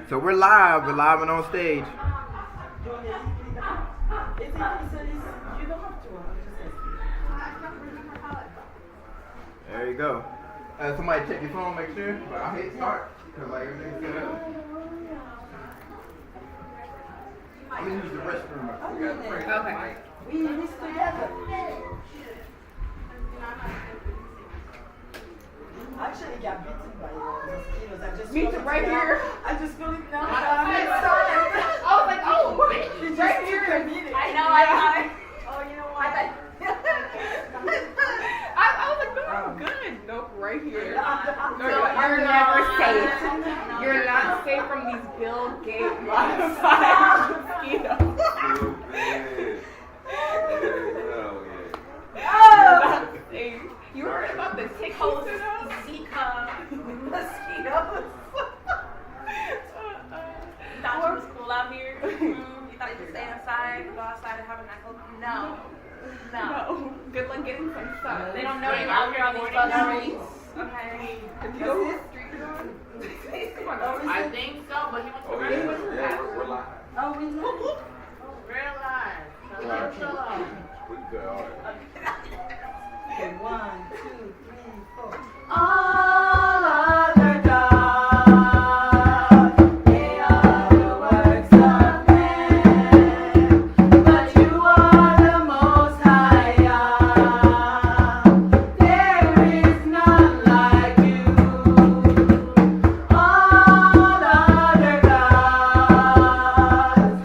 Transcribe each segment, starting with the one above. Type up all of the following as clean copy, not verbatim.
So we're live and on stage. You don't have to. There you go. Somebody check your phone, make sure. But I hit start because like everything's set up. I'm gonna use the restroom. Okay. We in this together. I actually got bitten by mosquitoes. I just Me too, right here. I just feel it now. I was like, oh, It's right just here. too convenient. I know. Oh, you know what? I was like, no, I'm good. Nope, right here. No, So you're never safe. You're not safe from these Bill Gates modified mosquitoes. Not safe. You heard about the tick Zika mosquitoes? Thought you was cool out here? You thought you could stay inside, go outside and have a nice little... No. Good luck getting some sun. They don't know you out here on these bus streets. Okay. If you go to the street, I think so, but he went to We're live. Oh, we know. real life. We good, all right. Okay, 1, 2, 3, 4. all other gods, they are the works of man, but you are the Most High-Yah. There is none like you. All other gods,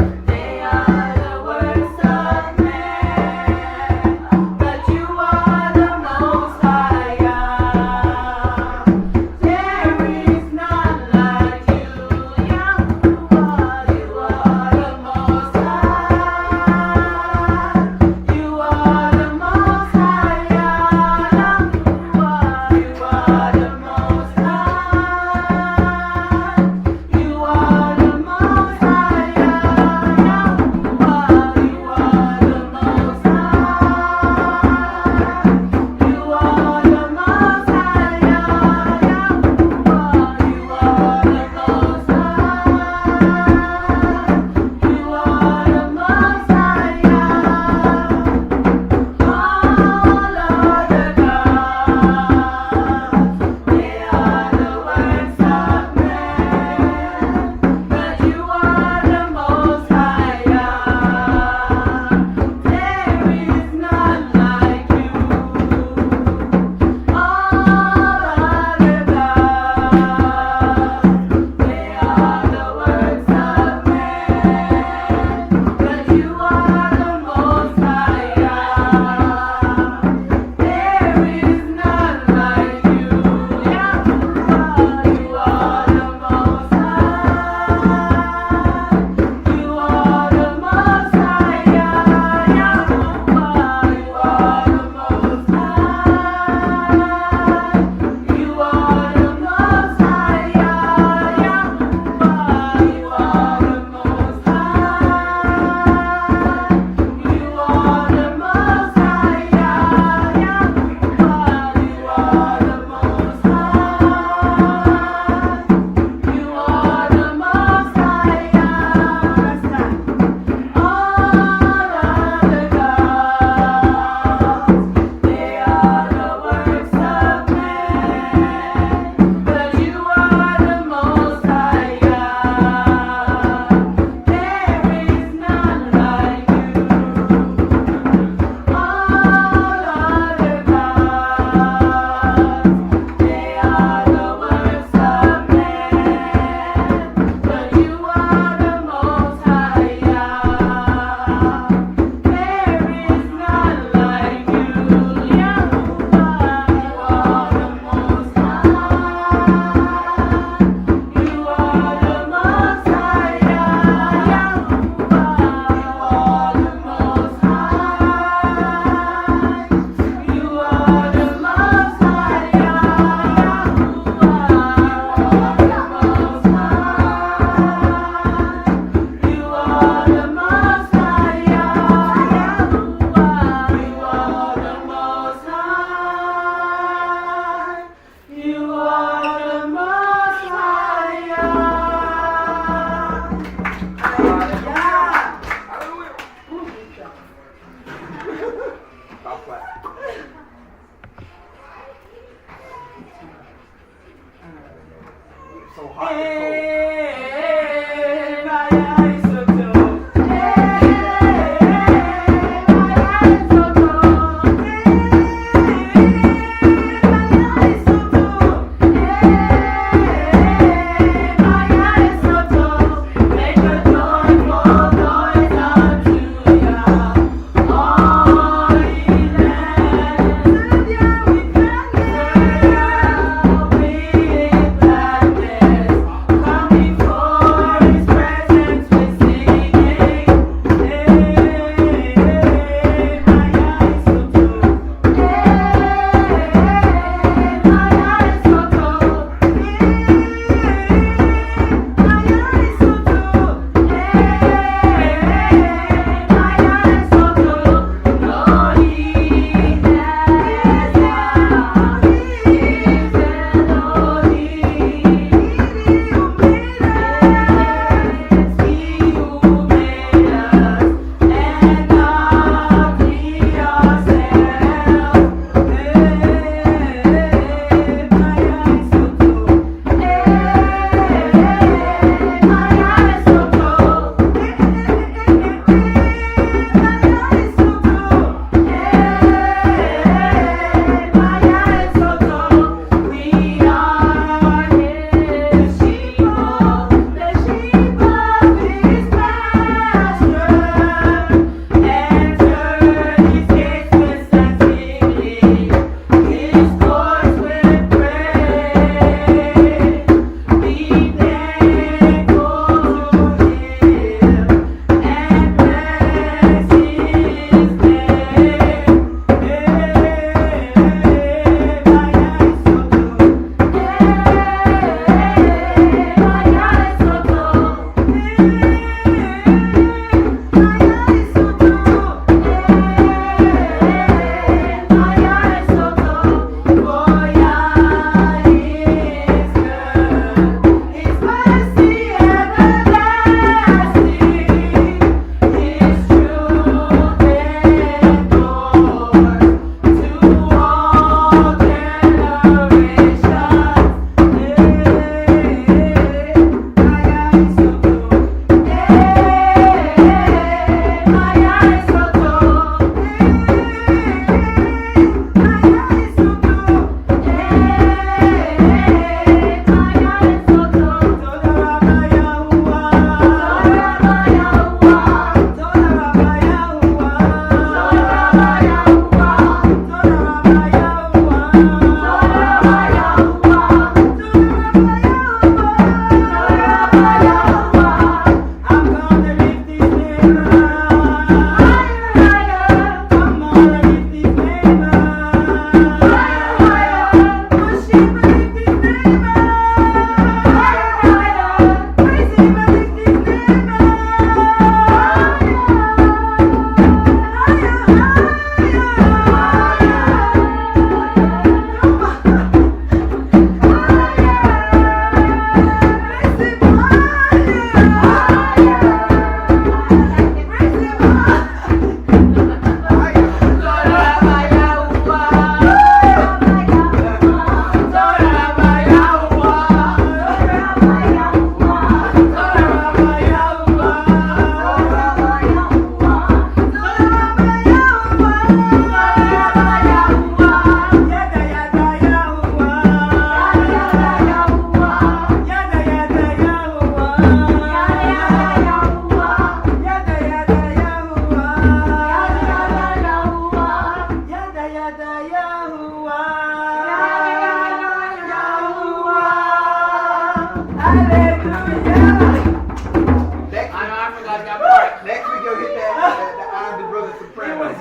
Next week you'll hit that I'm the brother soprano. Wait,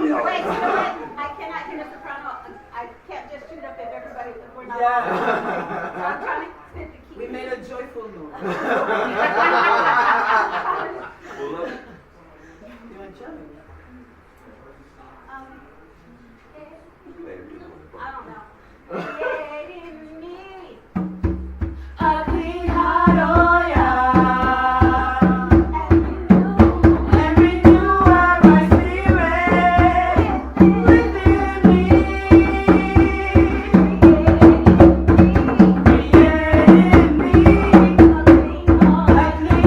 you know what? I cannot hear the soprano. I can't just shoot up if everybody, if we're not. Yeah. So I'm trying to fit the key. We made a joyful note. Pull up. You want to tell me? I don't know. Create in me. A clean heart, oh yeah. And renew our right spirit within me. Create in me a clean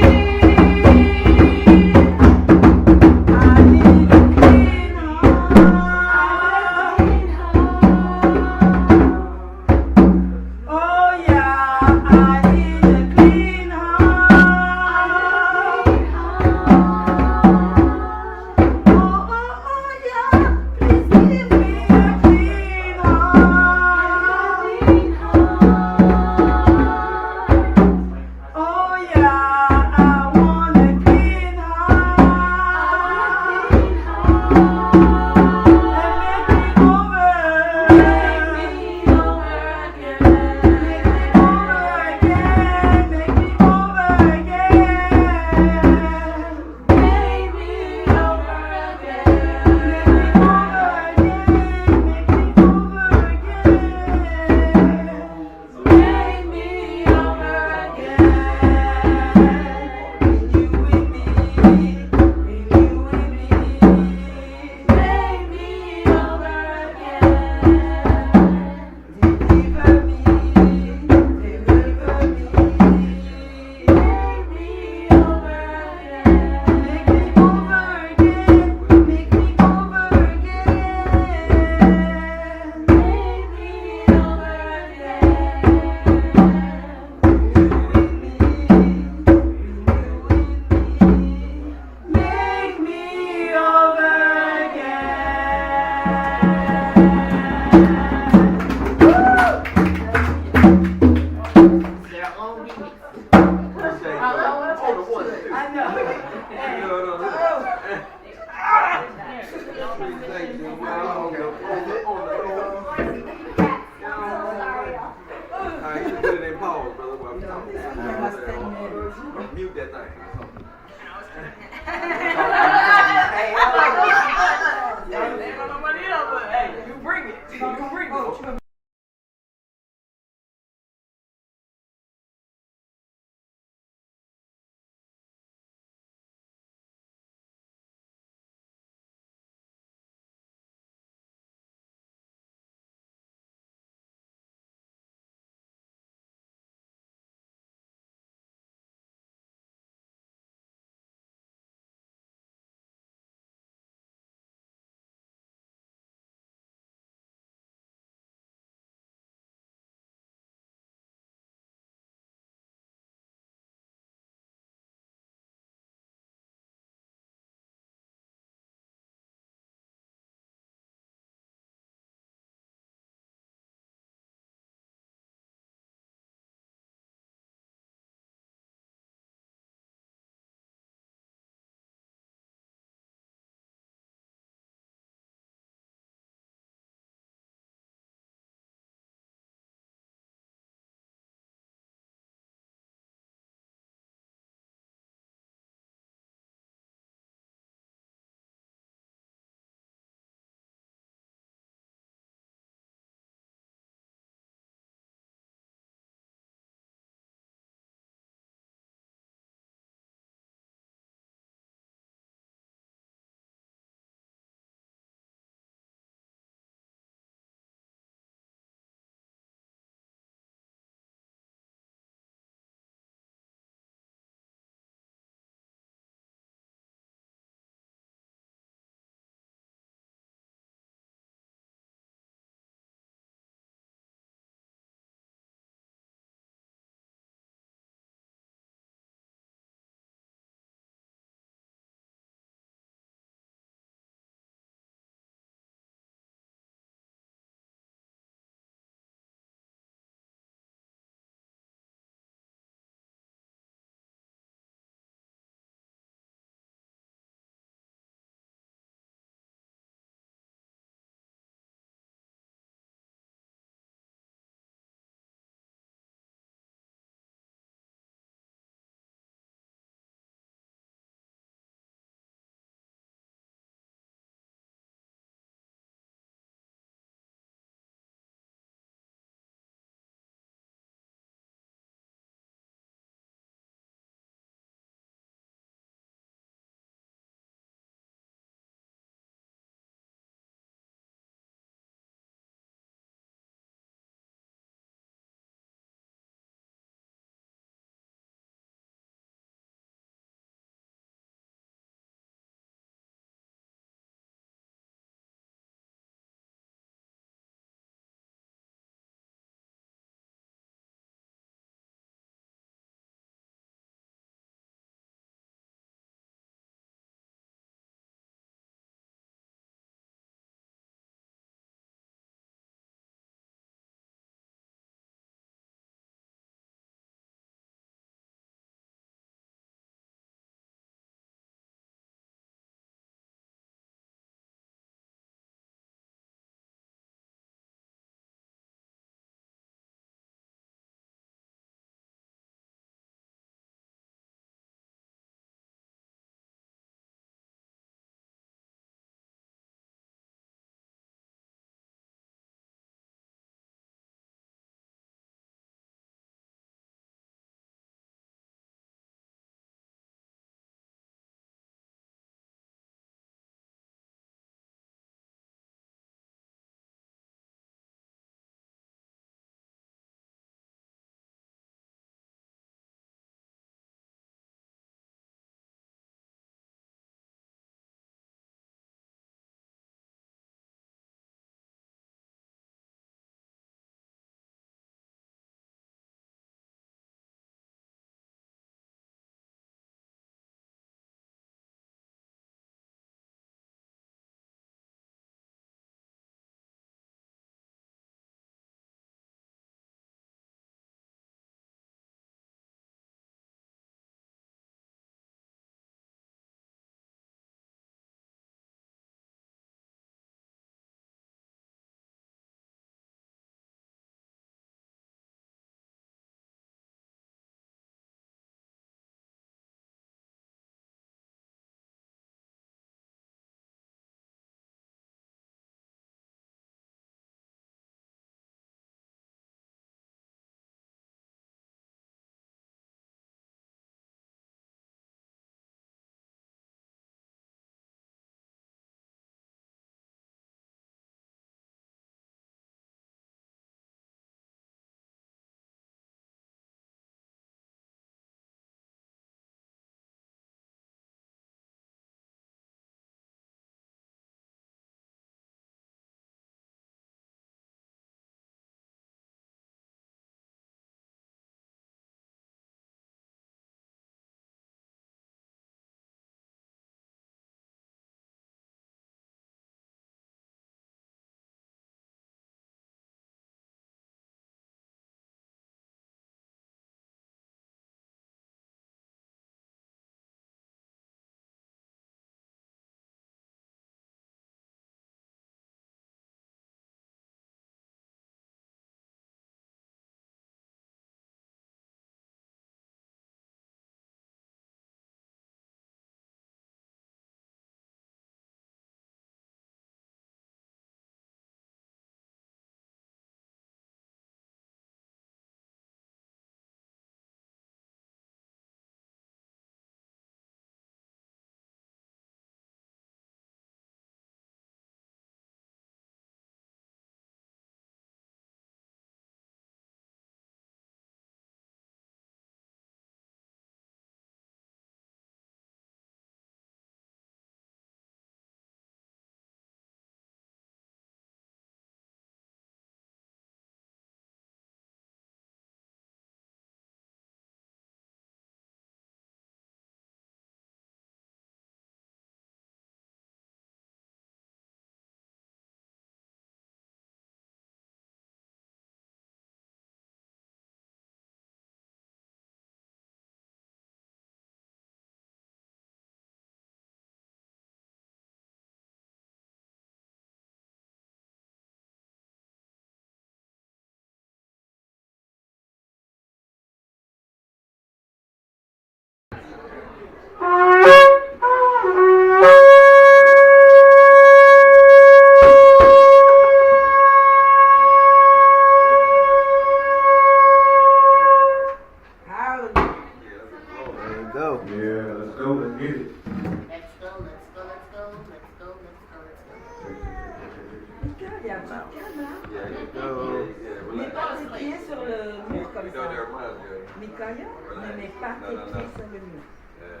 écrit sur le mur comme You know ça. that reminds me of. Micaiah ne met pas Non, non, écrit non. sur le mur. Yeah.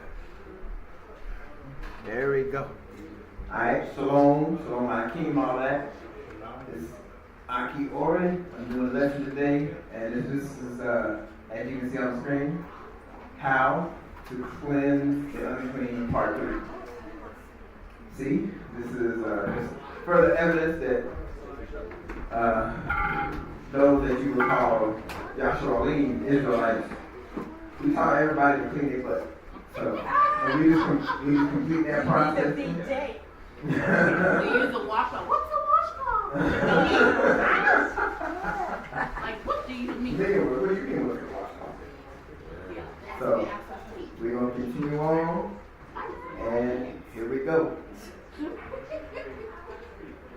There we go. Alright, shalom, shalom Akim, all that. It's Aki Ori. I'm doing a lesson today, and this is, as you can see on the screen, how to cleanse the unclean part 3. See, this is just further evidence that those that you would call Yasharim Israelites, we taught everybody to clean their butt. So, and we just complete that process. It's a big day. We use a washcloth. What's a washcloth? Like, what do you mean? Yeah, what do you mean with the washcloth? So, we're going to continue on, and here we go.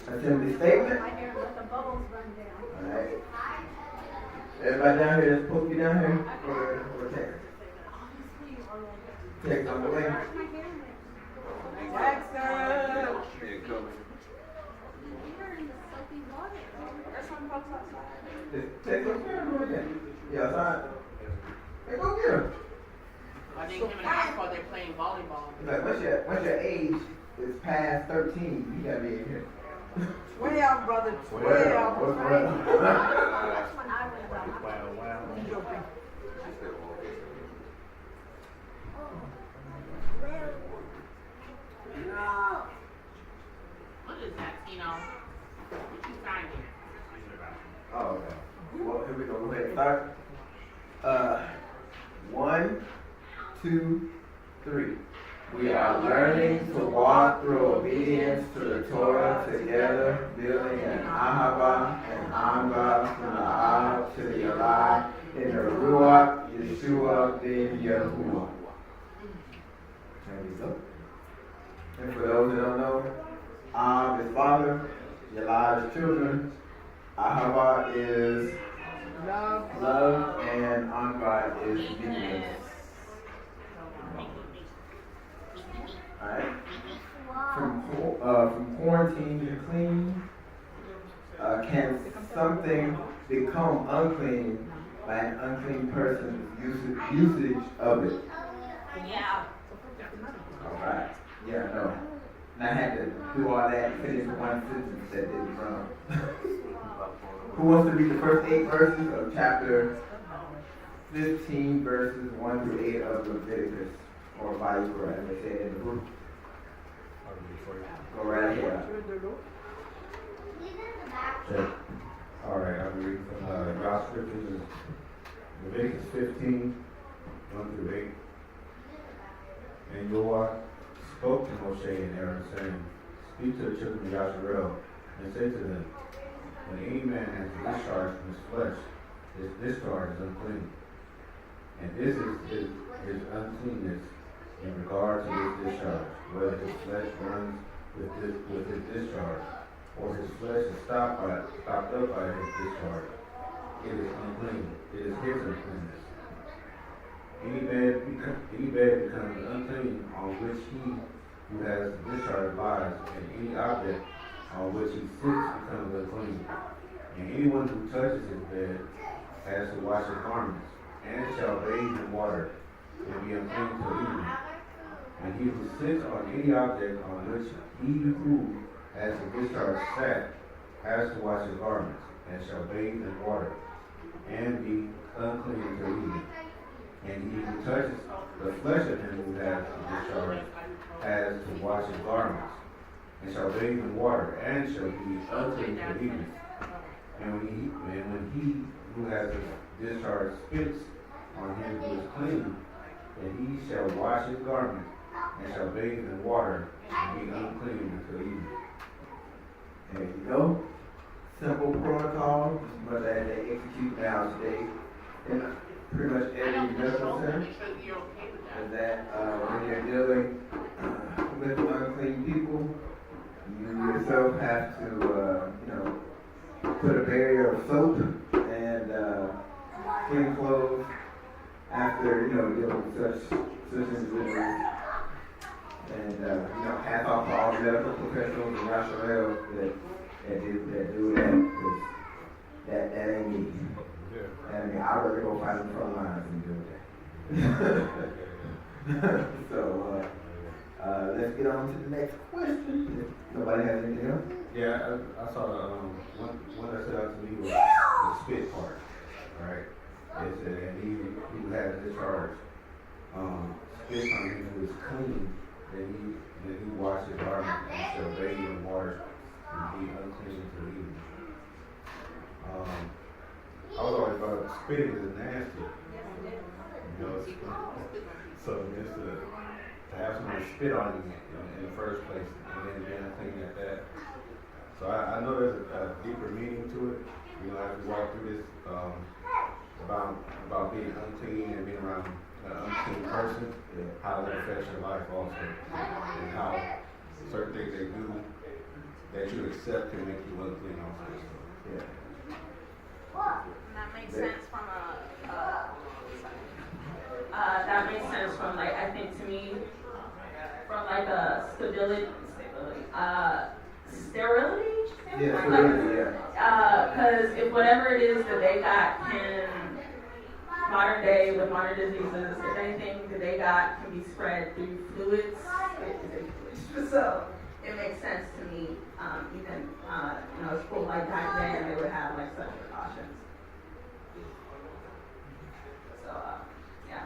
Assembly statement. Alright. Everybody down here that's supposed to be down here? Or text? Text on the way. Jackson! She ain't coming. Text on the way. Yeah, outside. Hey, go get him. I think him and Alpha, they're playing volleyball. Like, once your age is past 13, you gotta be in here. 12, brother. 12. What's right? I'm joking. She said, well, What is that, Tino? What you signing? Oh, okay. Well, here we go. Go ahead and start. 1, 2, 3. We are learning to walk through obedience to the Torah together, building an Ahava and Anga from the Av to the Yalai in the Ruach Yeshua ben Yahuwah. There we go. And for those who don't know, Av is father, Yalai is children, Ahava is love, and Anga is meekness. Alright? From quarantine to clean, can something become unclean by an unclean person's usage of it? Yeah. Alright. Yeah, no. And I had to do all that and finish one sentence that didn't run. Who wants to read the first 8 verses of chapter 15, verses 1 through 8 of Leviticus, or Bayith, as they say in the book? Go right ahead. Check. All right, I'll read from God's scriptures, Leviticus 15, 1 through 8. And Yahweh spoke to Moshe and Aaron, saying, Speak to the children of Yasharel, and say to them, When any man has a discharge from his flesh, his discharge is unclean. And this is his uncleanness in regard to his discharge, whether his flesh runs with his discharge, or his flesh is stopped up by his discharge. It is unclean. It is his uncleanness. Any bed becomes unclean on which he who has the discharge lies, and any object on which he sits becomes unclean. And anyone who touches his bed has to wash his garments, and shall bathe in water, and be unclean till evening. And he who sits on any object on which he who has the discharge sat has to wash his garments, and shall bathe in water, and be unclean till evening. And he who touches the flesh of him who has the discharge has to wash his garments, and shall bathe in water, and shall be unclean till evening. And when he who has the discharge spits on him who is clean, then he shall wash his garments, and shall bathe in water, and be unclean until evening. There you go. Simple protocol, but that they execute now today in pretty much every medical center. Is that when you're dealing with unclean people, you yourself have to, put a barrier of soap and clean clothes after, dealing with such individuals. And, hats off to all the medical professionals in Yasharel that do that, because that ain't me. Yeah. And I mean, I'd rather go fight in the front lines than do that. So, let's get on to the next question. If nobody has anything else? Yeah, I saw one that stood out to me was the spit part, right? It said, and he who has this charge, spit on him who is clean, then he wash his garment and shall bathe in water and be unclean until evening. I was always thought spitting is nasty. You know, so just to have someone spit on you in the first place and then being unclean at that. So I know there's a deeper meaning to it. You know, as we walk through this, about being unclean and being around an unclean person, how that affects your life also, and how certain things they do that you accept can make you unclean also. Yeah. And that makes sense from that makes sense from like, I think to me, from like a sterility, Yeah, sterility, yeah. Because if whatever it is that they got can, modern day with modern diseases, if anything that they got can be spread through fluids, so it makes sense to me, even, you know, schools like back then, they would have like such precautions. So, yeah.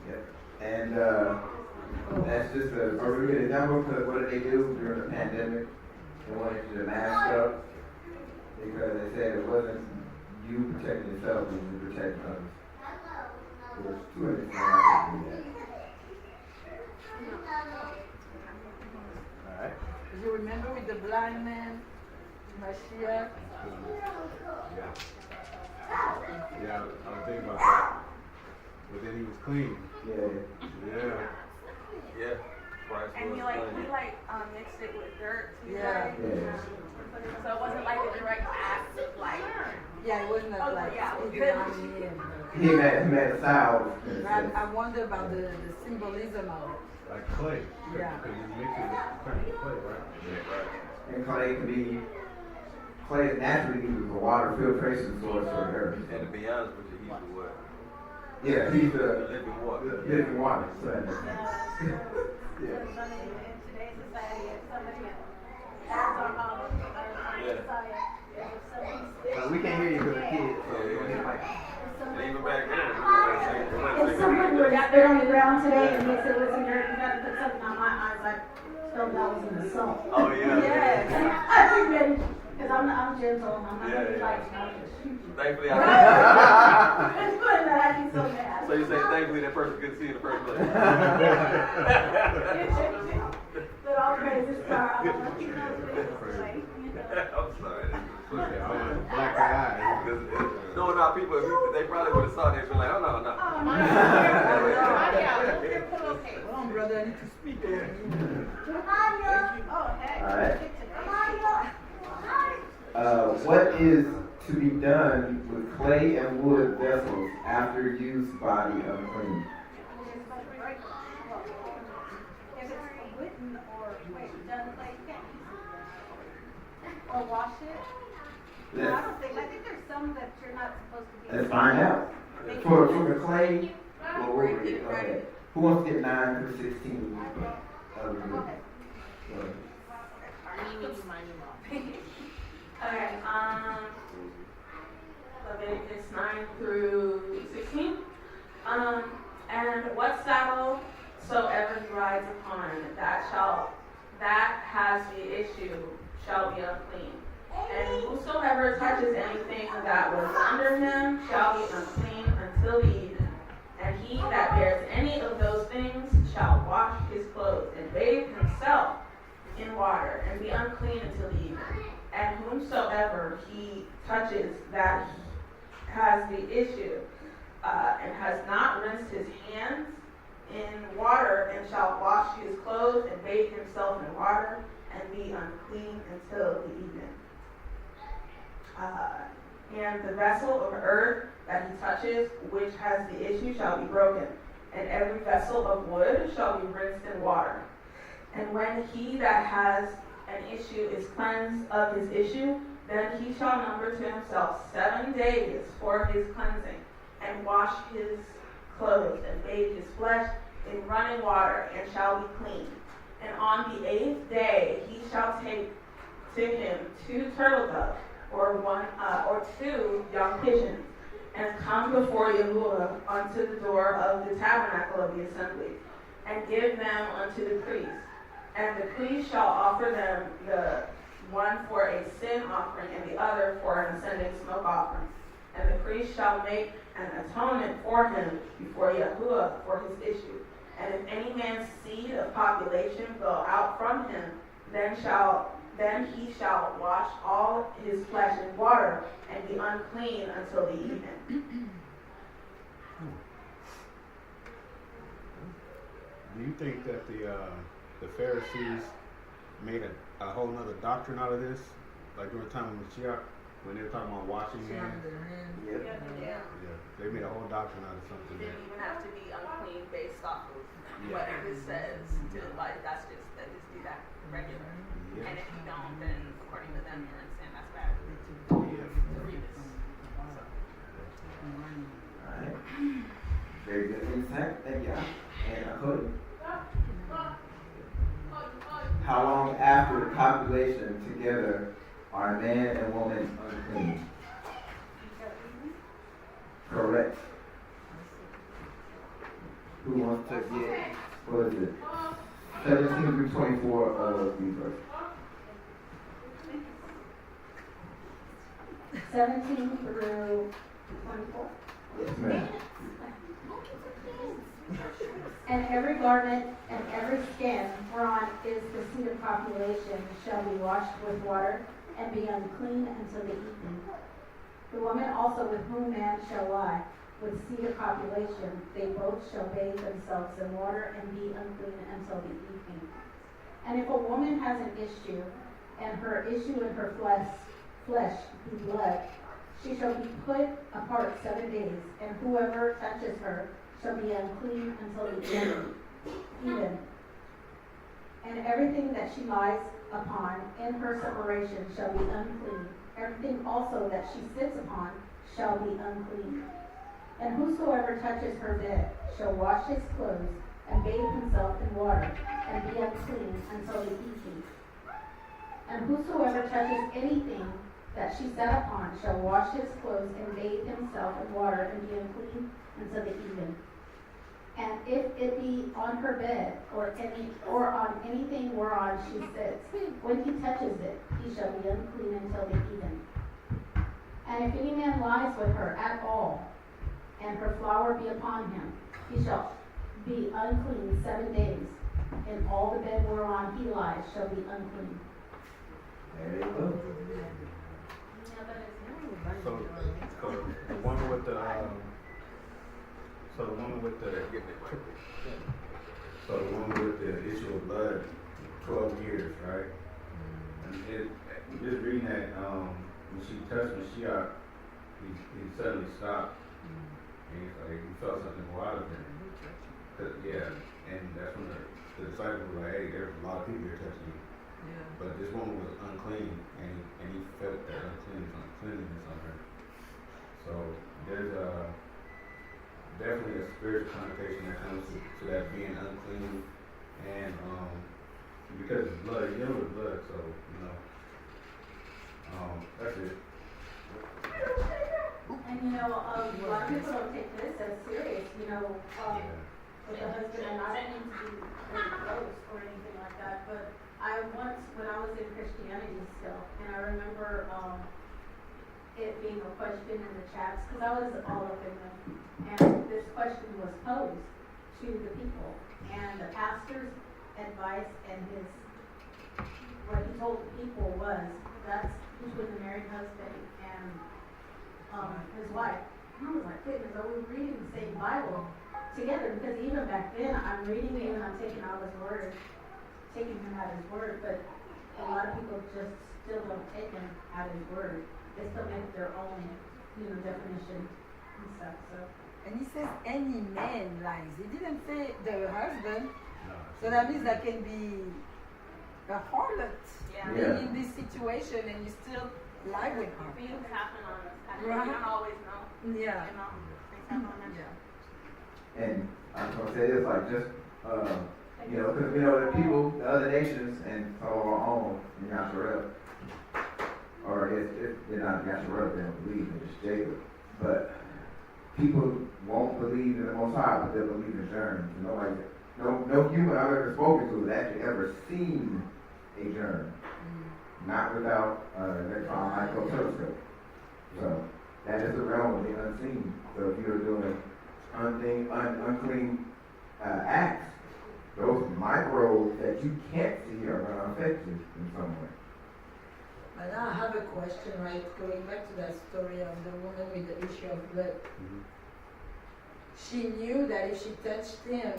Yep. And that's just a really good example because what did they do during the pandemic? They wanted you to mask up because they said it wasn't you protecting yourself, it was you protecting others. It was too many things to do that. Alright. You remember with the blind man, Mashiach? Yeah, I was thinking about that. But then he was clean. Yeah. Yeah. Yeah. Christ And was he clean. mixed it with dirt too, Yeah. right? So it wasn't like a direct act of like, Yeah, it wasn't Oh, like yeah, it good. on me. He made a sound. I wonder about the symbolism of it. Like clay. Yeah. Because you mix it with kind of clay, right? Yeah, right. And clay is naturally used as a water filtration source for the earth. And to be honest with you, he's the what? Yeah, he's the Living water. living water. So that makes sense. In today's society, if somebody acts on We can't hear you because of kids, so we don't hear like. And even back then, if somebody were out there on the ground today and they said, listen, Derek, you gotta put something on my eyes, like, $12 in the salt. oh yeah. Yes. I'd be ready, because I'm gentle, I'm not gonna be Yeah. like, I'll just shoot you. Thankfully, It's good that I'd be so mad. So you say thankfully that person couldn't see in the first place. But all praise is God. I'm gonna let you know today, like, you know. I'm sorry. Black eye. Knowing our people, they probably would have saw this and been like, oh no, no. Oh, my Come on, brother, I need to speak. Oh, heck. All right. What is to be done with clay and wood vessels after use body unclean? If it's written or done like that. Or wash it? No, I don't think, I think there's some that you're not supposed to be. Let's find out. For the clay, well, we'll read it. Okay. Who wants to get 9 through 16? okay, Leviticus 9 through 16. And what saddle soever he rides upon, that has the issue shall be unclean. And whosoever touches anything that was under him shall be unclean until the evening. And he that bears any of those things shall wash his clothes and bathe himself in water and be unclean until the evening. And whomsoever he touches that has the issue and has not rinsed his hands in water and shall wash his clothes and bathe himself in water and be unclean until the evening. And the vessel of earth that he touches, which has the issue, shall be broken, and every vessel of wood shall be rinsed in water. And when he that has an issue is cleansed of his issue, Then he shall number to himself 7 days for his cleansing, and wash his clothes, and bathe his flesh in running water, and shall be clean. And on the 8th day he shall take to him 2 turtle doves, or 2 young pigeons, and come before Yahuwah unto the door of the tabernacle of the assembly, and give them unto the priest. And the priest shall offer them, the one for a sin offering, and the other for an ascending smoke offering. And the priest shall make an atonement for him before Yahuwah for his issue. And if any man's seed of population go out from him, then he shall wash all his flesh in water, and be unclean until the evening. Do you think that the Pharisees made a whole nother doctrine out of this? Like during the time of Mashiach, when they were talking about washing hands? Yep. Yeah. Yeah, they made a whole doctrine out of something. You didn't even have to be unclean based off of Yeah. what it says. To like that's just do that regular. Yeah. And if you don't, then according to them, you're in sin. That's bad. Yeah. Alright. Very good insight. Thank you. And Cody. How long after the copulation together are man and woman unclean? Correct. Who wants to get, what is it? 17 through 24 of these verses. 17 through 24. Yes, ma'am. And every garment and every skin whereon is the seed of population shall be washed with water, and be unclean until the evening. The woman also with whom man shall lie, with seed of population, they both shall bathe themselves in water, and be unclean until the evening. And if a woman has an issue, and her issue in her flesh be blood, she shall be put apart 7 days, and whoever touches her shall be unclean until the even. And everything that she lies upon in her separation shall be unclean. Everything also that she sits upon shall be unclean. And whosoever touches her bed shall wash his clothes, and bathe himself in water, and be unclean until the evening. And whosoever touches anything that she sat upon shall wash his clothes, and bathe himself in water, and be unclean until the evening. And if it be on her bed, or on anything whereon she sits, when he touches it, he shall be unclean until the evening. And if any man lies with her at all, and her flower be upon him, he shall be unclean 7 days, and all the bed whereon he lies shall be unclean. There you go. So the woman with the issue of blood, 12 years, right? And just reading that, when she touched Mashiach, he suddenly stopped, and he's like, he felt something go out of him. And that's when the disciples were like, hey, there's a lot of people here touching you. Yeah. But this woman was unclean, and he felt that uncleanness on her. So there's definitely a spiritual connotation that comes to that being unclean, and because it's blood, you know it's blood, so that's it. And a lot of people don't take this as serious, with the husband, and I don't mean to be very close or anything like that, but I once, when I was in Christianity still, and I remember it being a question in the chats, because I was all up in them, and this question was posed to the people, and the pastor's advice and what he told the people was, that's between the married husband and his wife. And I was like, goodness, are we reading the same Bible together? Because even back then, I'm reading it and I'm taking him at his word, but a lot of people just still don't take him at his word. They still make their own, definition and stuff, so. And he says any man lies. He didn't say the husband. So that means that can be a harlot Yeah. in this situation, and you still live with her. Things happen on this kind of, Right. you don't always know, Yeah. you know, things happen on that. Yeah. And I was gonna say this, like, just, you know, because we know that people, the other nations, and some of our own, in Yasharel, or if they're not Yasharel, they don't believe in it's Jacob. But people won't believe in the Most High, but they'll believe in germs. No human I've ever spoken to has actually ever seen a germ. Not without electron microscope. So that is the realm of the unseen. So if you're doing unclean acts, those microbes that you can't see are going to affect you in some way. But now I have a question, right? Going back to that story of the woman with the issue of blood. She knew that if she touched him,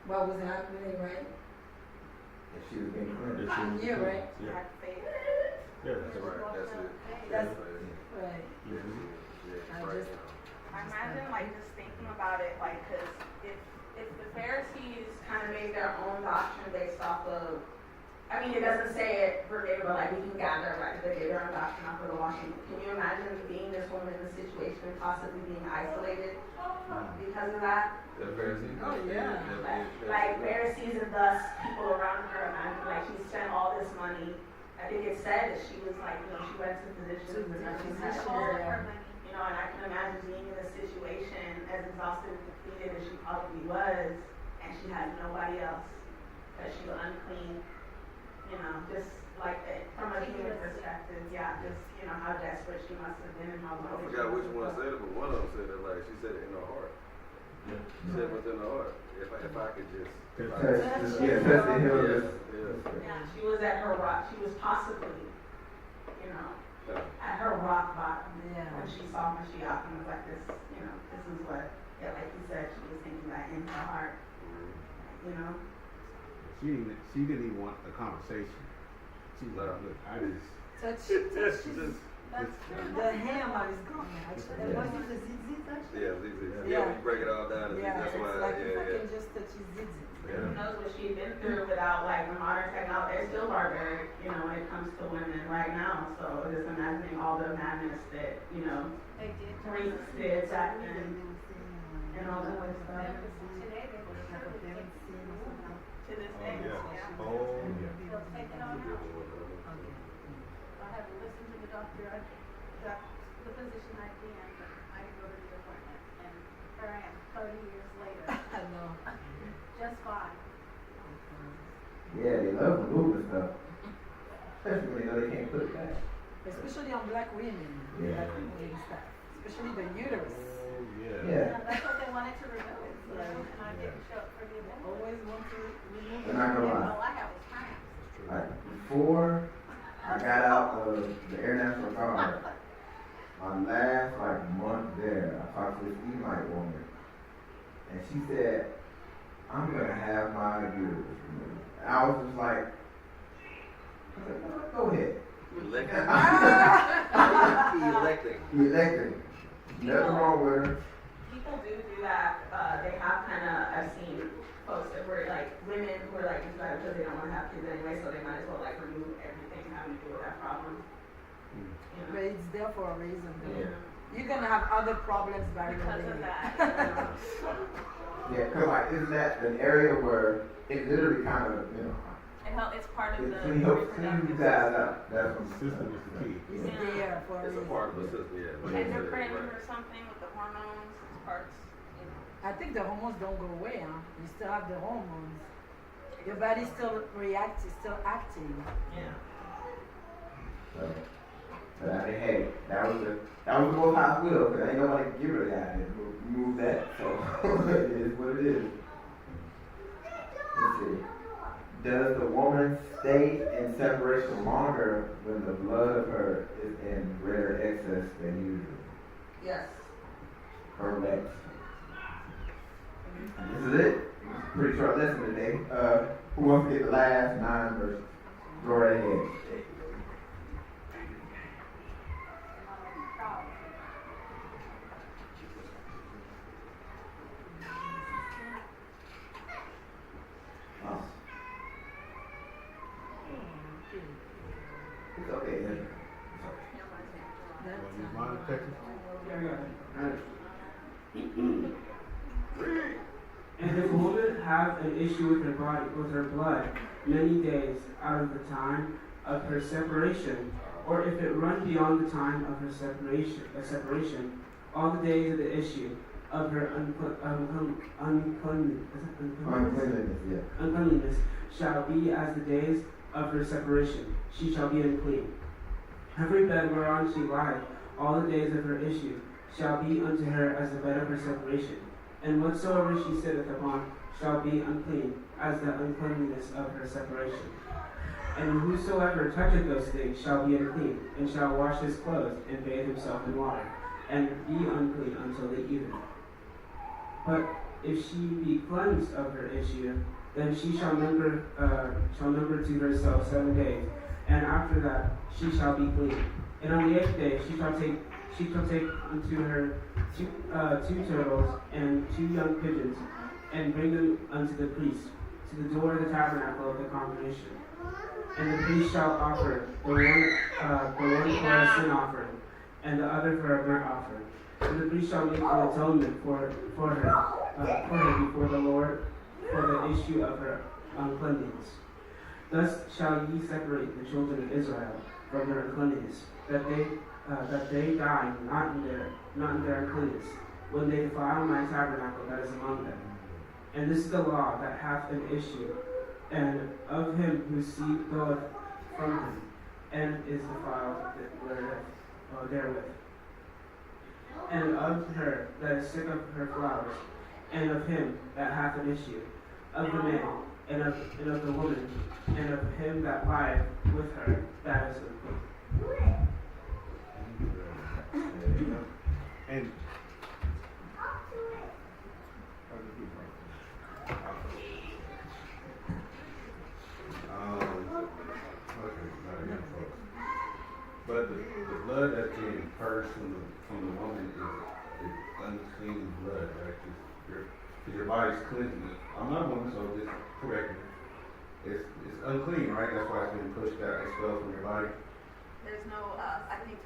what was happening, right? If she was being cleansed. She knew, right? Yeah. Like faith. Yeah, that's Right, that's it. That's Yeah. right. Yeah, I right just- now. I imagine like just thinking about it, like, cause if the Pharisees kind of made their own doctrine based off of, I mean, it doesn't say it verbatim, but like we can gather, right? They gave their own doctrine off of the washing. Can you imagine being this woman in this situation and possibly being isolated because of that? The Pharisees. Oh, yeah. Like Pharisees and thus people around her, imagine like she spent all this money. I think it said that she was like, you know, she went to physicians and she had all of her money. You know, and I can imagine being in a situation as exhausted and depleted as she probably was, and she had nobody else, because she was unclean. You know, just like from a human perspective, yeah, just, you know, how desperate she must have been and how I lonely she forgot must which have one felt. said it, but one of them said it like she said it in her heart. She said within her heart. If I could just. Touch the heel of this. Yeah, she was at her rock, she was possibly, you know, at her rock bottom. Yeah. When she saw Mashiach and was like, this, you know, this is what, yeah, like you said, she was thinking that in her heart, you know? She didn't even want a conversation. She was like, look, I just Touch. The ham is gone. Actually. Yeah. Was it the zit actually? Yeah, yeah, Yeah. we break it all down. Yeah, That's it's why. like if I Yeah, can just touch his zit. yeah. Who knows what she'd been through without like the modern technology. They're still barbaric, you know, when it comes to women right now. So just imagining all the madness that, you know, Greeks did back then and all that other stuff. To this day, yeah. Oh, yeah. They'll take it on out. I had to listen to the doctor, the physician I'd be in, but I didn't go to the appointment, and here I am, 30 years later, I know. just fine. Yeah, they love the movement stuff. Especially when they know they can't put it back. Especially on black women. Yeah. Black women stuff. Especially the uterus. oh yeah. Yeah. That's what they wanted to remove, you know, and I didn't show up for the appointment. Always want to remove I'm not gonna lie. All I had was cramps. Like, before I got out of the Air National Guard, my last like month there, I talked to this Ibriym woman, and she said, "I'm gonna have my uterus removed." And I was just like, "Go ahead." Electing. Electing. Elected. Nothing wrong with her. People do that. They have kind of, I've seen posted where like women who are like inside because they don't want to have kids anyway, so they might as well like remove everything having to do with that problem. You But know? it's there for a reason. Though. Yeah. You're gonna have other problems by Because the of way. that. You know? Yeah, because like, isn't that an area where it literally kind of, you know, It's part of it the helps clean you reproductive guys out. That's what System is the key. It's there for a It's a reason. part of the system, yeah. endocrine Right. or something with the hormones. It's parts. You know. I think the hormones don't go away, huh? You still have the hormones. Your body still reacts, it's still acting. Yeah. So, but I mean, hey, that was the Most High's will, because ain't nobody can get rid of that and remove that. So it is what it is. Let's see. Does the woman stay in separation longer when the blood of her is in greater excess than usual? Yes. Correct. And this is it. Pretty short lesson today. Who wants to get the last 9 verses? Go right ahead. It's okay, Ezra. That's Want to use mine, Texas? And if a woman have an issue with her body, with her blood, many days out of the time of her separation, or if it run beyond the time of her separation, all the days of the issue of her uncleanness shall be as the days of her separation. She shall be unclean. Every bed whereon she lieth, all the days of her issue, shall be unto her as the bed of her separation. And whatsoever she sitteth upon shall be unclean, as the uncleanness of her separation. And whosoever toucheth those things shall be unclean, and shall wash his clothes, and bathe himself in water, and be unclean until the evening. But if she be cleansed of her issue, then she shall number to herself 7 days, and after that she shall be clean. And on the 8th day she shall take unto her two turtles and 2 young pigeons, and bring them unto the priest to the door of the tabernacle of the congregation. And the priest shall offer the one for a sin offering, and the other for a burnt offering. And the priest shall make an atonement for her before the Lord for the issue of her uncleanness. Thus shall ye separate the children of Israel from their uncleanness, that they die not in their uncleanness, when they defile my tabernacle that is among them. And this is the law that hath an issue, and of him whose seed goeth from him, and is defiled therewith. And of her that is sick of her flowers, and of him that hath an issue, of the man, and of the woman, and of him that lieth with her, that is unclean. And but the blood that's being purged from the woman is unclean blood, right? Your body's cleansing it. I'm not a woman, so just correct me. It's unclean, right? That's why it's being pushed out, expelled from your body. There's no, I think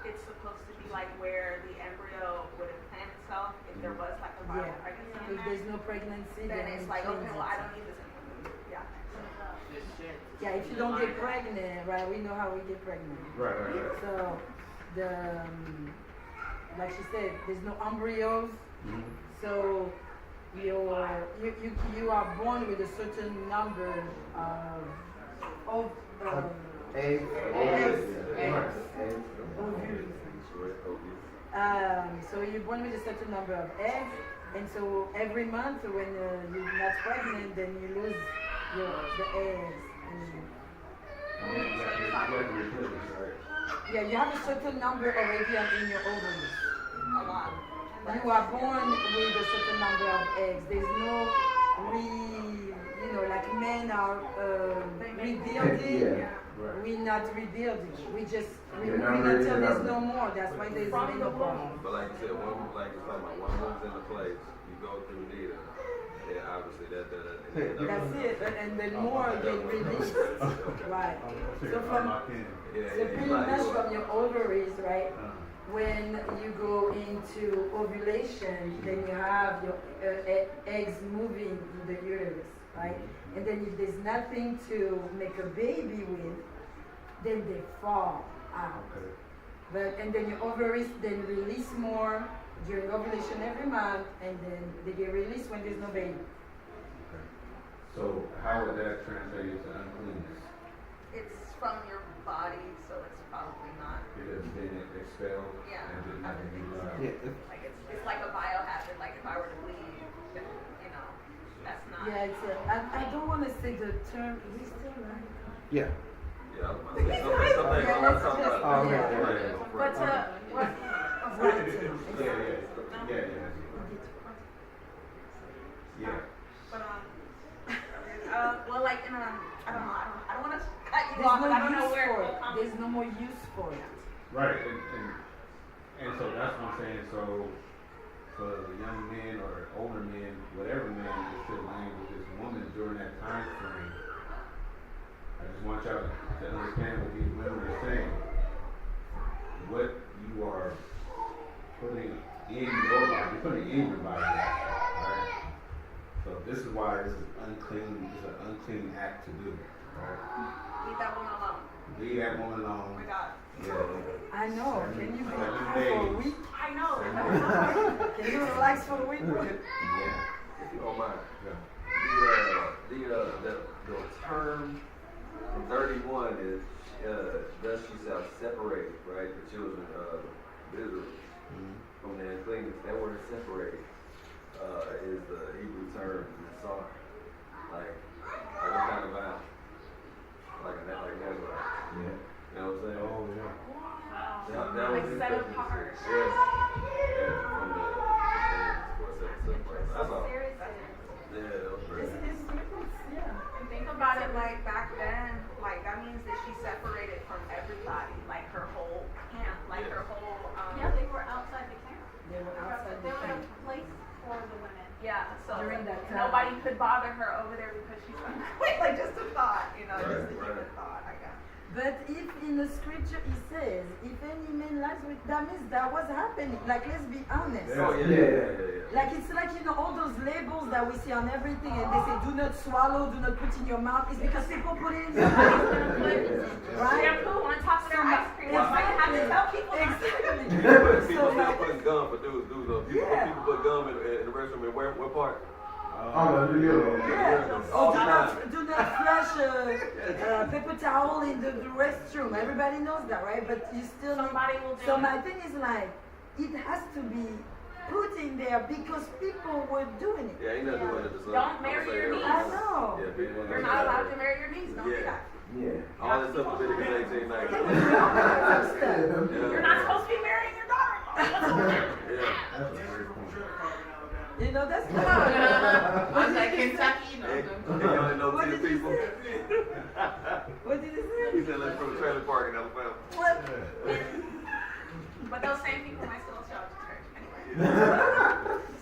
it's supposed to be like where the embryo would implant itself if there was like a viral pregnancy in If there. there's no pregnancy, Then it's like, okay, well, I it. don't need this anymore. Yeah. Yeah, if you don't get pregnant, right, we know how we get pregnant. Right. So, like she said, there's no embryos. Mm-hmm. So you are born with a certain number of Eggs. so you're born with a certain number of eggs, and so every month when you're not pregnant, then you lose the eggs. Yeah, you have a certain number already in your ovaries. A lot. You are born with a certain number of eggs. There's no like men are rebuilding. Yeah. We're not rebuilding. We just Yeah, removing number until is there's number. no more. That's why there's menopause. But like you said, one woman's in a place, you go through neither. And obviously That's it. And then more get released. Right. So pretty much from your ovaries, right? When you go into ovulation, then you have your eggs moving in the uterus, right? And then if there's nothing to make a baby with, then they fall out. And then your ovaries then release more during ovulation every month, and then they get released when there's no baby. So how would that translate into uncleanness? It's from your body, so it's probably not. It has been expelled Yeah. and did not be allowed. Like it's like a biohazard. Like if I were to bleed, then, that's not. Yeah, I don't want to say the term. Is it still right? Yeah. Yeah, I was about to say something. Yeah, let's just, But what? Yeah. But well, like in I don't want to cut you There's off, no but I don't know use where it for will it. come. There's no more use for it. Right, and so that's what I'm saying. So for the young men or older men, whatever man is still laying with this woman during that time frame, I just just want y'all to understand what these women are saying. What you are putting in your body, you're putting in your body, right? So this is why this is unclean. It's an unclean act to do, right? Leave that woman alone. Leave that woman alone. Oh my God. Yeah. I know. Can you be 7 for a days. week? I know. Can you relax for a week? Yeah. If you don't mind. Yeah. The term in 31 is, thus she shall separate, right, the children of Israel from the uncleanness. That word separate is the Hebrew term nisar. Like what kind of vow? Like Nazarite. Yeah. You know what I'm saying? Oh, yeah. That was Like set apart. Yeah. Yeah. From the that's all. Yeah, that was great. And think about it like back then, like that means that she separated from everybody, like her whole camp, like her whole, Yeah, they were outside the camp. They were outside They the were a camp. place for the women. yeah, so During that time. nobody could bother her over there because she's like just a thought, you know, just a human thought, I guess. But if in the scripture it says, if any man lies with, that means that was happening. Like, let's be honest. Oh, yeah. Like, it's like, you know, all those labels that we see on everything, and they say, do not swallow, do not put in your mouth. It's because people put it in their mouth. Right? Shampoo on top of their ice cream. That's why you have to tell people. Exactly. People So, still like, putting gum for dudes. People put gum in the restroom. And what part? Oh, yeah. Oh, do not flush paper towel in the restroom. Everybody knows that, right? But you still Somebody will do So it. my thing is like, it has to be put in there because people were doing it. Yeah, ain't nothing doing it. Don't marry your niece. I know. Yeah, people You're not allowed to marry your niece. Don't do Yeah. that. Yeah. All this stuff is Leviticus 18:19. You're not supposed to be marrying your daughter-in-law. Yeah. That's a great point. You know, that's not. Was that Kentucky? No. Hey, you only know What 10 did you people. say? What did you say? He said, let's from the trailer park in Alabama. What? But those same people might still show up to church anyway.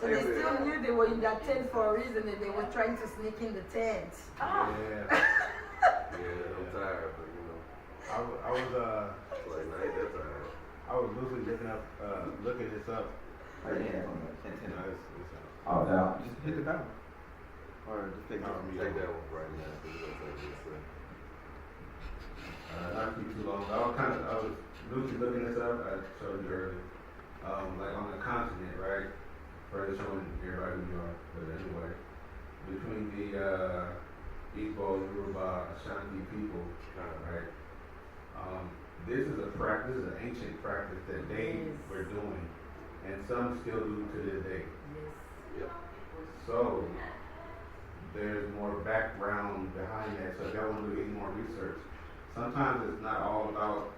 So they still knew they were in that tent for a reason and they were trying to sneak in the tent. Oh. Yeah. Yeah, I'm tired, but you know, I was it's like, nah, I ain't that tired. I was loosely looking this up. Oh, yeah, on the You know, 10. it's Oh, down. just hit it down. All right, just take that one right now. 'Cause it's gonna take this, Not keep too long. I was loosely looking this up. I showed you earlier. Like on the continent, right? Further showing everybody who you are. But anyway, between the Igbo, Yoruba, Ashanti people, right? This is an ancient practice that they were doing, and some still do to this day. Yep. So there's more background behind that. So if y'all want to do any more research, sometimes it's not all about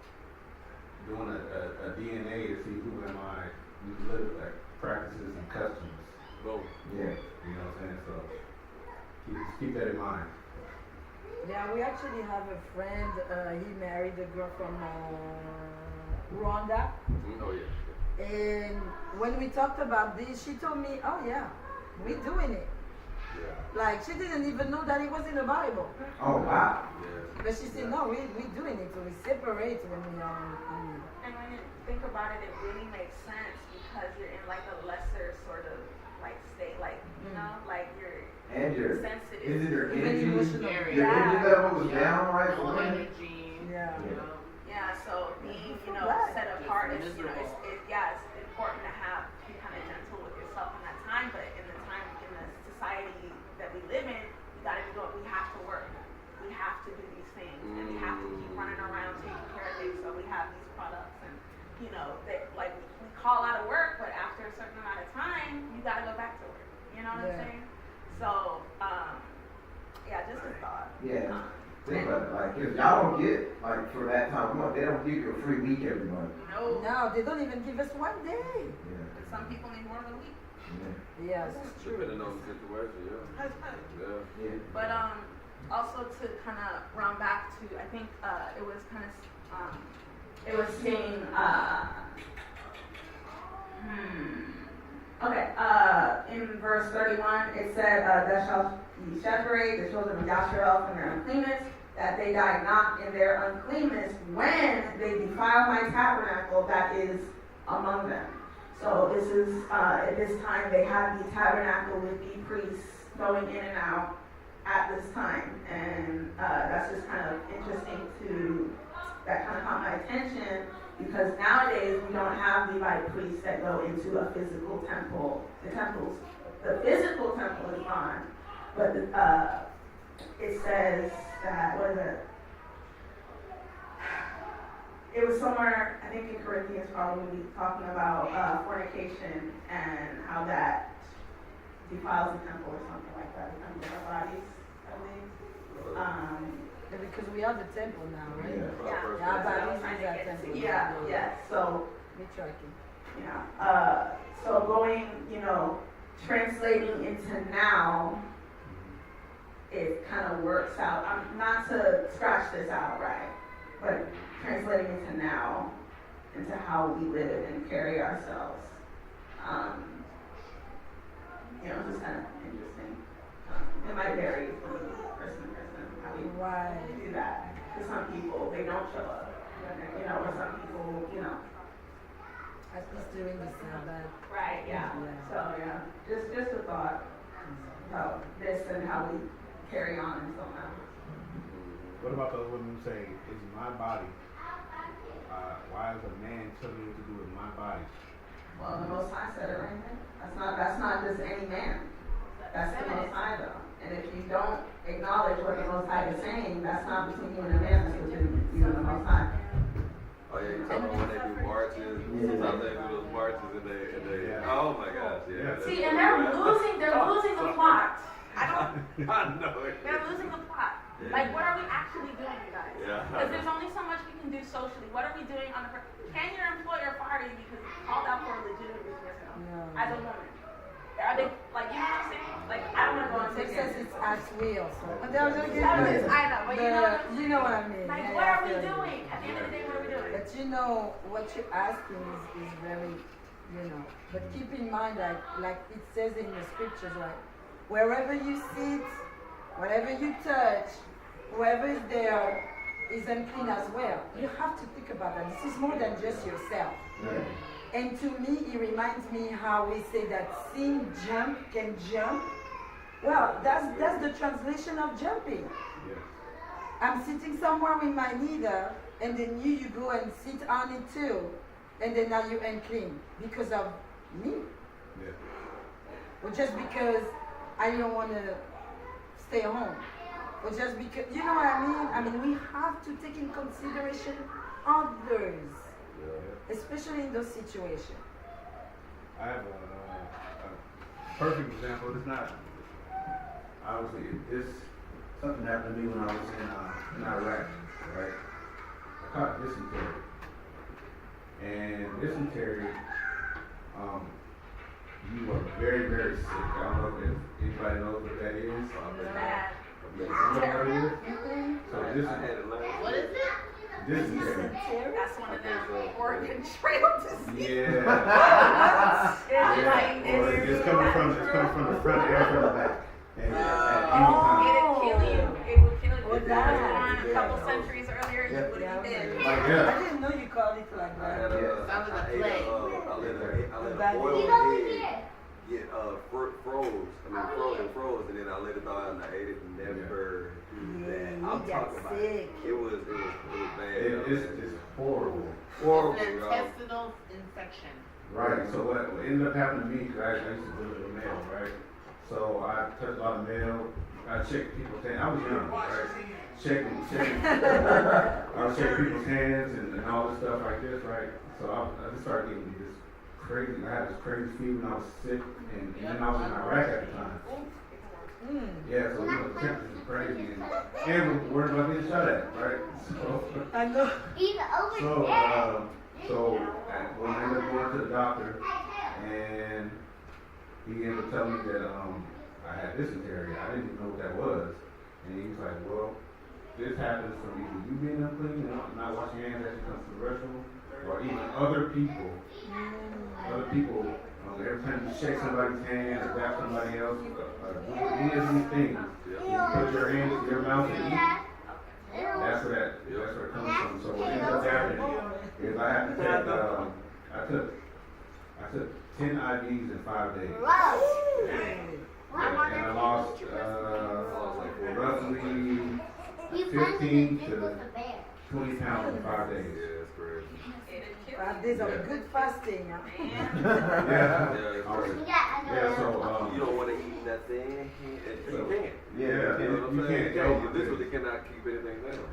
doing a DNA to see who am I. You look at practices and customs. Boom. Yeah. You know what I'm saying? So keep that in mind. Yeah, we actually have a friend, he married a girl from Rwanda. Oh, yeah. And when we talked about this, she told me, oh yeah, we doing it. Yeah. Like, she didn't even know that it was in the Bible. Oh, wow. Yeah. But she said, no, we doing it. So we separate when we are And when you think about it, it really makes sense because you're in like a lesser sort of like state, like, you know, like you're And your, sensitive. is it your even energy? emotional. Your energy level was down, right? Low For women? energy. Yeah. You know. Yeah, so being, you know, Right. set apart is, you know, Miserable. it's important to be kind of gentle with yourself in that time, but in the society that we live in, we have to work. We have to do these things, and we have to keep running around taking care of things, so we have these products, and, you know, that, like, we call out of work, but after a certain amount of time, you gotta go back to work, you know what I'm saying? So, yeah, just a thought. Yeah. Think about it. Like, if y'all don't get, like, for that time, they don't give you a free week every month. No. No, they don't even give us 1 day. Yeah. Some people need more than a week. Yeah. Yes, it's true. Depending on the situation, yeah. Yeah. Yeah. But also to kind of round back to, I think it was kind of it was saying in verse 31 it said thou shalt ye separate the children of Yasharel from their uncleanness, that they die not in their uncleanness when they defile my tabernacle that is among them. So this is, at this time, they have the tabernacle with the priests going in and out at this time. And that's just kind of interesting that kind of caught my attention, because nowadays we don't have Levite priests that go into a physical temple. The physical temple is gone, but it says that, what is it? It was somewhere, I think in Corinthians, probably talking about fornication and how that defiles the temple or something like that, the temple of our bodies, I believe. Because we are the temple now, right? Yeah. Our bodies is our temple. Yeah. So we tracking. Yeah. So going, translating into now, it kind of works out. Not to scratch this out, right? But translating into now, into how we live and carry ourselves. It's just kind of interesting. It might vary from person to person how we do that. For some people, they don't show up. Or some people, At least during the Sabbath. Right, yeah. So, just a thought about this and how we carry on and so on. What about those women who say, it's my body? Why is a man telling me what to do with my body? Well, the Most High said it right there. That's not just any man. That's the Most High, though. And if you don't acknowledge what the Most High is saying, that's not between you and a man, that's between you and the Most High. Oh yeah, you talking about when they do marches? Sometimes they do those marches and they oh my gosh, yeah. See, and they're losing the plot. I know it. They're losing the plot. Like, what are we actually doing, you guys? Yeah. Because there's only so much we can do socially. What are we doing on the? Can your employer fire you because you called out for a legitimate reason? As a woman, are they like, you know what I'm saying? Like, I don't want to go on Texas, it's as will. So. I know, but you know what I mean. Like, what are we doing? At the end of the day, what are we doing? But what you're asking is very, but keep in mind that, like it says in the scriptures, right? Wherever you sit, whatever you touch, whoever is there is unclean as well. You have to think about that. This is more than just yourself. Right. And to me, it reminds me how we say that sin can jump. Well, that's the translation of jumping. Yes. I'm sitting somewhere with my leader, and then you go and sit on it too, and then now you're unclean because of me. Yes. Or just because I don't want to stay home. Or just because, you know what I mean? I mean, we have to take in consideration others, especially in those situations. I have a perfect example. It's not, obviously, it's Something happened to me when I was in Iraq, right? I caught dysentery. And dysentery, you are very, very sick. I don't know if anybody knows what that is. You know what it is? So dysentery. What is it? Dysentery. That's one of them organ trail disease. Yeah. Or it's coming from the front and from the back. And at any time. It would kill you. If that was born a couple centuries earlier, you would have been dead. Like, I didn't know you called it like I that. had Sounds like a I plague. let a boiled egg get froze, and then I let it thaw out and I ate it and never do that. I'm talking about it. It was bad. It's horrible. Horrible, An y'all. intestinal infection. Right, so what ended up happening to me, because I used to deliver mail, right? So I touched a lot of mail. I checked people's hands. I was young, right? Checking. I was checking people's hands and all this stuff like this, right? So I just started getting this crazy. I had this crazy fever when I was sick, and then I was in Iraq at the time. Yeah, so the temperature was crazy, and we're worried about being shot at, right? So I know. So when I ended up going to the doctor, and he ended up telling me that I had dysentery. I didn't even know what that was. And he was like, well, this happens from either you being unclean and not washing your hands as you come to the restroom, or even other people. Every time you shake somebody's hand or grab somebody else, or do any of these things, you put your hands to your mouth and eat, that's where it comes from. So what ends up happening is I have to take, I took 10 IVs in 5 days. And I lost roughly 15 to 20 pounds in 5 days. Yeah, that's crazy. 5 days of good fasting. Huh? Yeah. Yeah, So, you don't want to eat nothing. You can't. yeah, You know what I'm you saying? can't. You literally cannot keep anything down.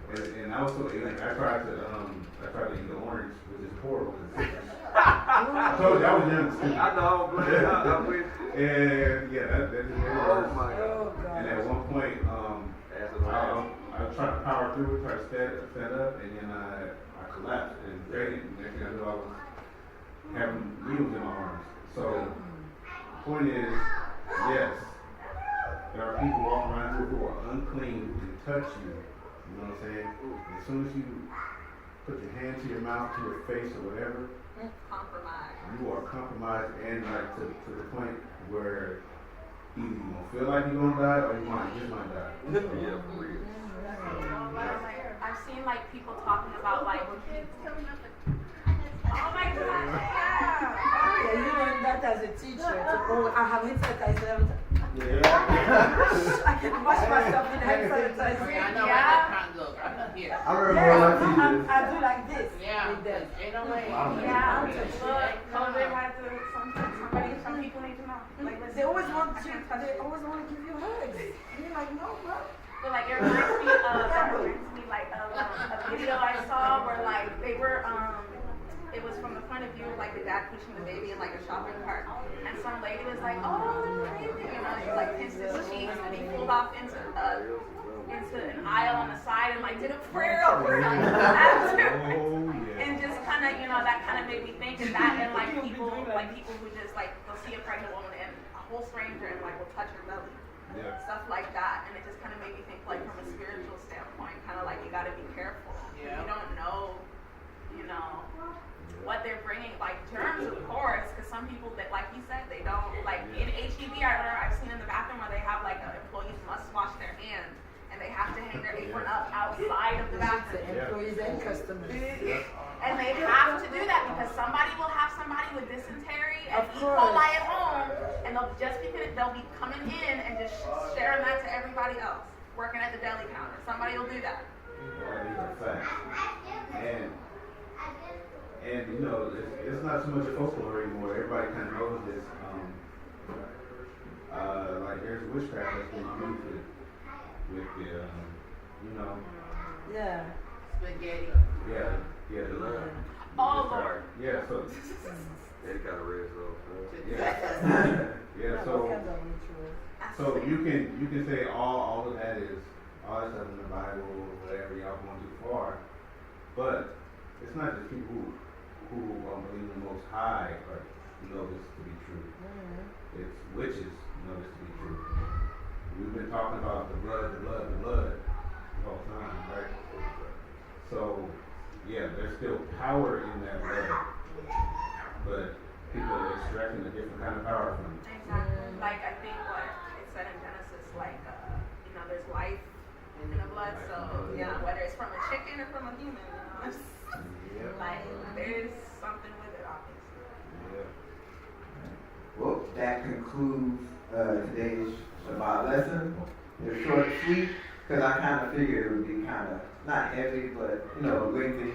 And also, I tried to eat the orange, which is horrible. I told you I was young. I know, but I'm with you. And yeah, that just made it worse. Oh my God. Oh, God. And at one point, I tried to power through it, tried to stand up, and then I collapsed and fainted. And next thing I knew, I was having needles in my arms. So, the point is, yes, there are people walking around here who are unclean, who can touch you. You know what I'm saying? As soon as you put your hand to your mouth, to your face, or whatever, you are compromised, and like to the point where either you gonna feel like you're gonna die or you just might die. Yeah, for real. I've seen like people talking about like, oh my God, Yeah, you learned that as a teacher. Oh, I have hand sanitizer. I can wash myself with hand sanitizer. I know where that kind goes. I'm not here. I remember one of my teachers. I do like this. Yeah. With them. Ain't no way. yeah, look, COVID had to, some people need to know. Like, They always want to give you hugs. And you're like, no, bro. But like it reminds me like of a video I saw where like they were it was from the point of view of like the dad pushing the baby in like a shopping cart, and some lady was like, oh, crazy, you know, she like pinched his cheeks and he pulled off into an aisle on the side and like did a prayer over him and just kind of, you know, that kind of made me think of that, and like people who just like they'll see a pregnant woman and a whole stranger and like will touch her belly. Yeah. Stuff like that, and it just kind of made me think, like, from a spiritual standpoint, kind of like you got to be careful. Yeah. You don't know, you know, what they're bringing, like germs, of course, because some people that, like you said, they don't, like in HEB, I've seen in the bathroom where they have like employees must wash their hands, and they have to hang their apron up outside of the bathroom. Employees and customers. And they have to do that because somebody will have somebody with dysentery and Of E. course. coli at home, and they'll be coming in and just sharing that to everybody else working at the deli counter. Somebody will do that. That is a fact. And you know, it's not so much folklore anymore. Everybody kind of knows this. Like there's witchcraft that's been used with the, you know. Yeah. Spaghetti. Yeah, the love. Oh Lord. Yeah, so. They kind of red, so. Yeah, so you can say all of that stuff in the Bible or whatever y'all going too far, but it's not just people who believe in the Most High or know this to be true. It's witches know this to be true. We've been talking about the blood the whole time, right? So yeah, there's still power in that blood, but people are extracting a different kind of power from it. Exactly. Like I think what it said in Genesis, like you know, there's life in the blood. So yeah, whether it's from a chicken or from a human, you know, like there's something with it, obviously. Yeah. Well, that concludes today's Shabbat lesson. It's short and sweet, because I kind of figured it would be kind of, not heavy, but, you know, lengthy,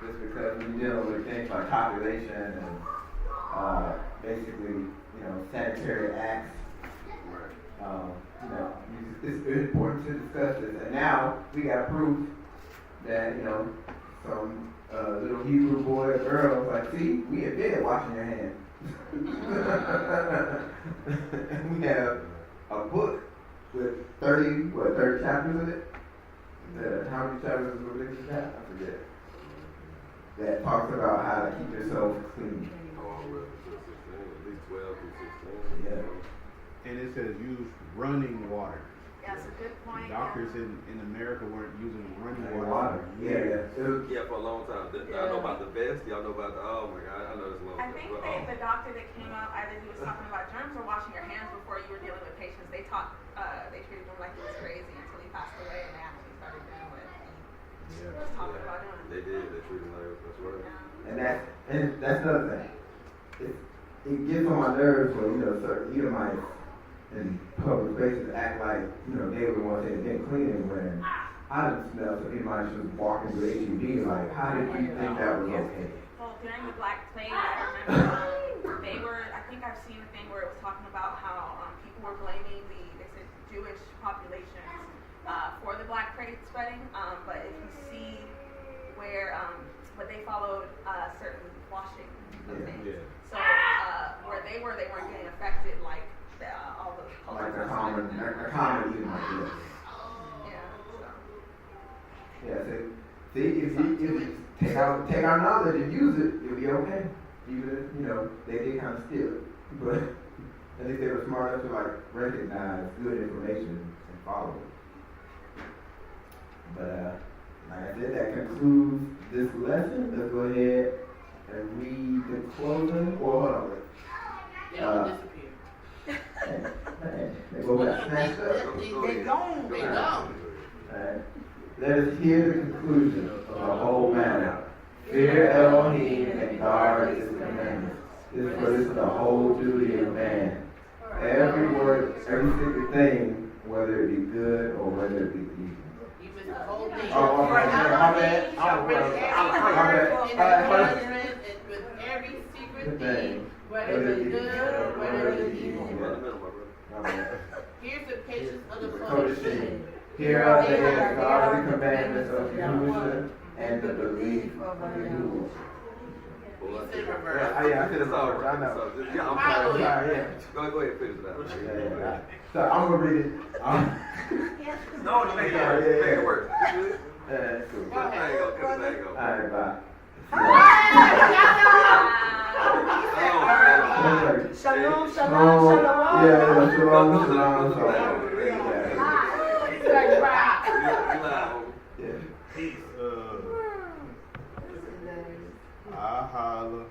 just because we're dealing with things like population and basically, you know, sanitary acts. You know, it's important to discuss this. And now we got proof that, you know, some little Hebrew boy or girl was like, see, we in bed washing your hands. And we have a book with 30 chapters in it? How many chapters is Leviticus have? I forget. That talks about how to keep yourself clean. At least 12 through 16. Yeah. And it says use running water. Yeah, that's a good point. Doctors in America weren't using running Water. Yeah. Yeah, for a long time. I know about the vest. Y'all know about the, oh my God, I know this long I time. think the doctor that came up, either he was talking about germs or washing your hands before you were dealing with patients. They treated him like he was crazy until he passed away, and they actually started doing what he treating like that's right. And that's another thing. It gets on my nerves when, certain Edomites in public places act like, they were the ones that didn't clean it when I didn't smell some Edomites just walking through HEB, like, how did you think that was okay? Well, during the Black Plague, I remember I think I've seen a thing where it was talking about how people were blaming they said Jewish populations for the Black Plague spreading, but if you see where, but they followed certain washing of things. Yeah. So where they weren't getting affected like all the Like a common Edomite, yeah. So. Yeah, see, if you take our knowledge and use it, you'll be okay. Even if, they did kind of steal it. But at least they were smart enough to, recognize good information and follow it. But, like I said, that concludes this lesson. Let's go ahead and read the closing. Or, hold on, wait. Yeah, disappear. They go back snatched up. They gone. They gone. Alright. Let us hear the conclusion of the whole matter. Fear Elohim and guard his commandments. This is the whole duty of man. Every word, every single thing, whether it be good or whether it be evil. You missed the whole thing. Oh, my bad. With every secret thing, whether it be good or whether it be evil. Here's the patience of the Kodesh. Here are the godly commandments of Yahushua and the belief of Yahushua. You said reverse. Yeah, I did it all. I know. Yeah, I'm Sorry, yeah. Go ahead, finish it out. Yeah. So I'm gonna read it. No, just make it work. Yeah, cool. Go ahead. All right, bye. Shalom, shalom, Oh, shalom. yeah, shalom. Yeah. Peace. I holla.